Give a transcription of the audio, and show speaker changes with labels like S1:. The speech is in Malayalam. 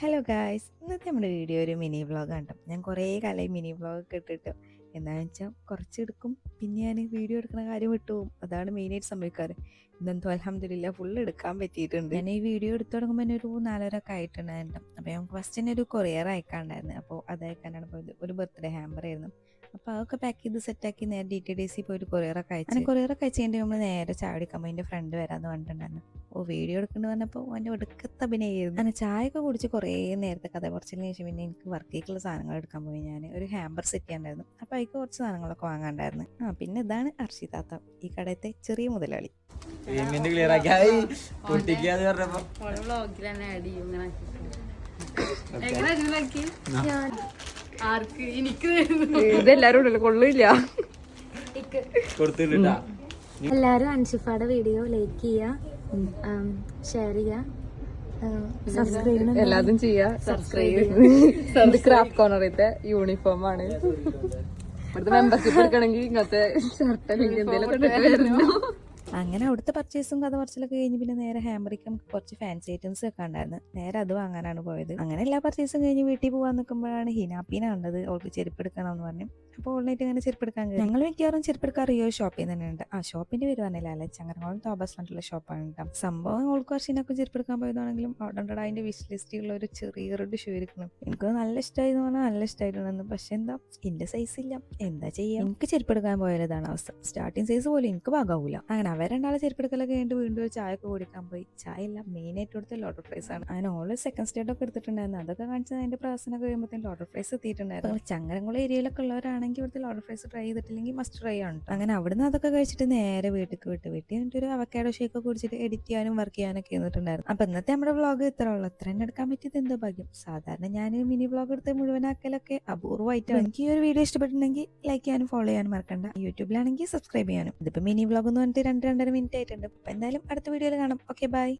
S1: ഹലോ ഗായ്സ്, ഇന്നത്തെ നമ്മുടെ വീഡിയോ ഒരു മിനി വ്ളോഗാണ് കേട്ടോ. ഞാൻ കുറേ കാലമായി മിനി വ്ളോഗൊക്കെ ഇട്ടിട്ട്. എന്താണെന്ന് വെച്ചാൽ കുറച്ചെടുക്കും, പിന്നെ ഞാൻ വീഡിയോ എടുക്കുന്ന കാര്യം വിട്ടുപോകും. അതാണ് മെയിനായിട്ട് സംഭവിക്കാറ്. ഇന്നെന്തോ അൽഹംദുലില്ലാ ഫുള്ള് എടുക്കാൻ പറ്റിയിട്ടുണ്ട്. ഞാൻ ഈ വീഡിയോ എടുത്തു തുടങ്ങുമ്പോൾ തന്നെ ഒരു 4:30 ആയിട്ടുണ്ടായിരുന്നു. അപ്പോൾ ഞാൻ ഫസ്റ്റ് തന്നെ ഒരു കൊറിയർ അയക്കാണ്ടായിരുന്നു. അപ്പോൾ അത് അയക്കാനാണ് പോയത്. ഒരു ബർത്ത്ഡേ ഹാമ്പർ ആയിരുന്നു. അപ്പോൾ അതൊക്കെ പാക്ക് ചെയ്ത് സെറ്റാക്കി നേരെ DTDC പോയിട്ട് കൊറിയറൊക്കെ അയച്ചു. അങ്ങനെ കൊറിയറൊക്കെ അയച്ചു കഴിഞ്ഞിട്ട് നമ്മൾ നേരെ ചായ കുടിക്കുമ്പോൾ എൻ്റെ ഫ്രണ്ട് വരാമെന്ന് പറഞ്ഞിട്ടുണ്ടായിരുന്നു. വീഡിയോ എടുക്കേണ്ടി വന്നപ്പോൾ എൻ്റെ ഒടുക്കത്തെ അഭിനയമായിരുന്നു. അങ്ങനെ ചായയൊക്കെ കുടിച്ച് കുറേ നേരത്തെ കഥ കുറച്ചതിന് ശേഷം പിന്നെ എനിക്ക് വർക്കേക്കുള്ള സാധനങ്ങൾ എടുക്കാൻ പോയി. ഞാൻ ഒരു ഹാമ്പർ സെറ്റ് ചെയ്യാണ്ടായിരുന്നു. അപ്പോൾ അതിക്ക് കുറച്ച് സാധനങ്ങളൊക്കെ വാങ്ങാണ്ടായിരുന്നു. പിന്നെ ഇതാണ് അർഷിതാത്ത, ഈ കടയത്തെ ചെറിയ മുതലാളി.
S2: ഇതെല്ലാരും ഉണ്ടല്ലോ, കൊള്ളില്ല.
S3: എല്ലാരും അൻഷിഫയുടെ വീഡിയോ ലൈക്ക് ചെയ്യുക, ഷെയർ ചെയ്യുക, സബ്സ്ക്രൈബ്
S2: എല്ലാതും ചെയ്യാ. സബ്സ്ക്രൈബ്. ക്രാഫ്റ്റ് കോർണറിത്തെ യൂണിഫോം ആണ്. ഇവിടുത്തെ മെമ്പർഷിപ്പ് എടുക്കണമെങ്കിൽ ഇങ്ങനത്തെ ഷർട്ട് അല്ലെങ്കിൽ എന്തെങ്കിലും വരുന്നു.
S1: അങ്ങനെ അവിടുത്തെ പർച്ചേസും കഥ പറച്ചിലൊക്കെ കഴിഞ്ഞ് പിന്നെ നേരെ ഹാമ്പറിക്ക് നമുക്ക് കുറച്ച് ഫാൻസി ഐറ്റംസ് ഒക്കെ ഉണ്ടായിരുന്നു. നേരെ അത് വാങ്ങാനാണ് പോയത്. അങ്ങനെ എല്ലാ പർച്ചേസും കഴിഞ്ഞ് വീട്ടിൽ പോകാൻ നിൽക്കുമ്പോഴാണ് ഹിനാപ്പീനെ കണ്ടത്. അവൾക്ക് ചെരുപ്പ് എടുക്കണമെന്ന് പറഞ്ഞു. അപ്പോൾ ഓൾനായിട്ട് അങ്ങനെ ചെരുപ്പ് എടുക്കാൻ കഴിയും. ഞങ്ങൾ മിക്കവാറും ചെരുപ്പ് എടുക്കാൻ ഈ ഷോപ്പിൽ നിന്ന് തന്നെയുണ്ട്. ഷോപ്പിന്റെ പേര് പറഞ്ഞില്ല, അല്ലെ ചങ്ങരംകുളം തോമസ് ഫ്രണ്ടിലുള്ള ഷോപ്പാണ് കേട്ടോ. സംഭവം ഓൾക്ക് വർഷീനൊക്കെ ചെരുപ്പ് എടുക്കാൻ പോയതാണെങ്കിലും അവിടെ ഉണ്ട് അതിന്റെ വിഷ് ലിസ്റ്റിലുള്ള ഒരു ചെറിയൊരു ഷൂ ഇരിക്കണം. എനിക്ക് നല്ല ഇഷ്ടമായി എന്ന് പറഞ്ഞാൽ നല്ല ഇഷ്ടമായിട്ടുണ്ടെന്ന്. പക്ഷെ എന്താ എന്റെ സൈസ് ഇല്ല, എന്താ ചെയ്യാം. എനിക്ക് ചെരുപ്പ് എടുക്കാൻ പോയതാണ് അവസ്ഥ. സ്റ്റാർട്ടിങ് സൈസ് പോലും എനിക്ക് പാകാവൂല. അങ്ങനെ അവർ രണ്ടാളെ ചെരുപ്പെടുക്കലൊക്കെ കഴിഞ്ഞിട്ട് വീണ്ടും ഒരു ചായ ഒക്കെ കുടിക്കാൻ പോയി. ചായ ഇല്ല, മെയിനായിട്ട് കൊടുത്ത ലോട്ടർ ഫ്രൈസ് ആണ്. അങ്ങനെ ഓള് സെക്കൻഡ് സ്റ്റേറ്റ് ഒക്കെ എടുത്തിട്ടുണ്ടായിരുന്നു. അതൊക്കെ കാണിച്ചത് അതിന്റെ പ്രദർശനം കഴിയുമ്പോഴത്തേക്കും ലോട്ടർ ഫ്രൈസ് എത്തിയിട്ടുണ്ടായിരുന്നു. ചങ്ങരംകുളം ഏരിയയിലൊക്കെ ഉള്ളവരാണെങ്കിൽ ഇവിടുത്തെ ലോട്ടർ ഫ്രൈസ് ട്രൈ ചെയ്തിട്ടില്ലെങ്കിൽ മസ്റ്റ് ട്രൈ ആണ്. അങ്ങനെ അവിടുന്ന് അതൊക്കെ കഴിച്ചിട്ട് നേരെ വീട്ടിൽ എന്നിട്ട് ഒരു അവക്കാഡോ ഷേക്ക് കുടിച്ചിട്ട് എഡിറ്റ് ചെയ്യാനും വർക്ക് ചെയ്യാനൊക്കെ ഇരുന്നിട്ടുണ്ടായിരുന്നു. അപ്പൊ ഇന്നത്തെ നമ്മുടെ വ്ളോഗ് ഇത്ര ഉള്ളു. ഇത്ര തന്നെ എടുക്കാൻ പറ്റിയത് എന്തോ ഭാഗ്യം. സാധാരണ ഞാൻ മിനി വ്ളോഗ് എടുത്ത് മുഴുവനാക്കലൊക്കെ അപൂർവമായിട്ടാണ്. എനിക്ക് ഈ ഒരു വീഡിയോ ഇഷ്ടപ്പെട്ടിട്ടുണ്ടെങ്കിൽ ലൈക്ക് ചെയ്യാനും ഫോളോ ചെയ്യാനും മറക്കണ്ട. യൂട്യൂബിലാണെങ്കിൽ സബ്സ്ക്രൈബ് ചെയ്യാനും. ഇതിപ്പോ മിനി വ്ളോഗ് എന്ന് പറഞ്ഞിട്ട് 2-2.5 മിനിറ്റ് ആയിട്ടുണ്ട്. അപ്പൊ എന്തായാലും അടുത്ത വീഡിയോയിൽ കാണാം. Okay, by.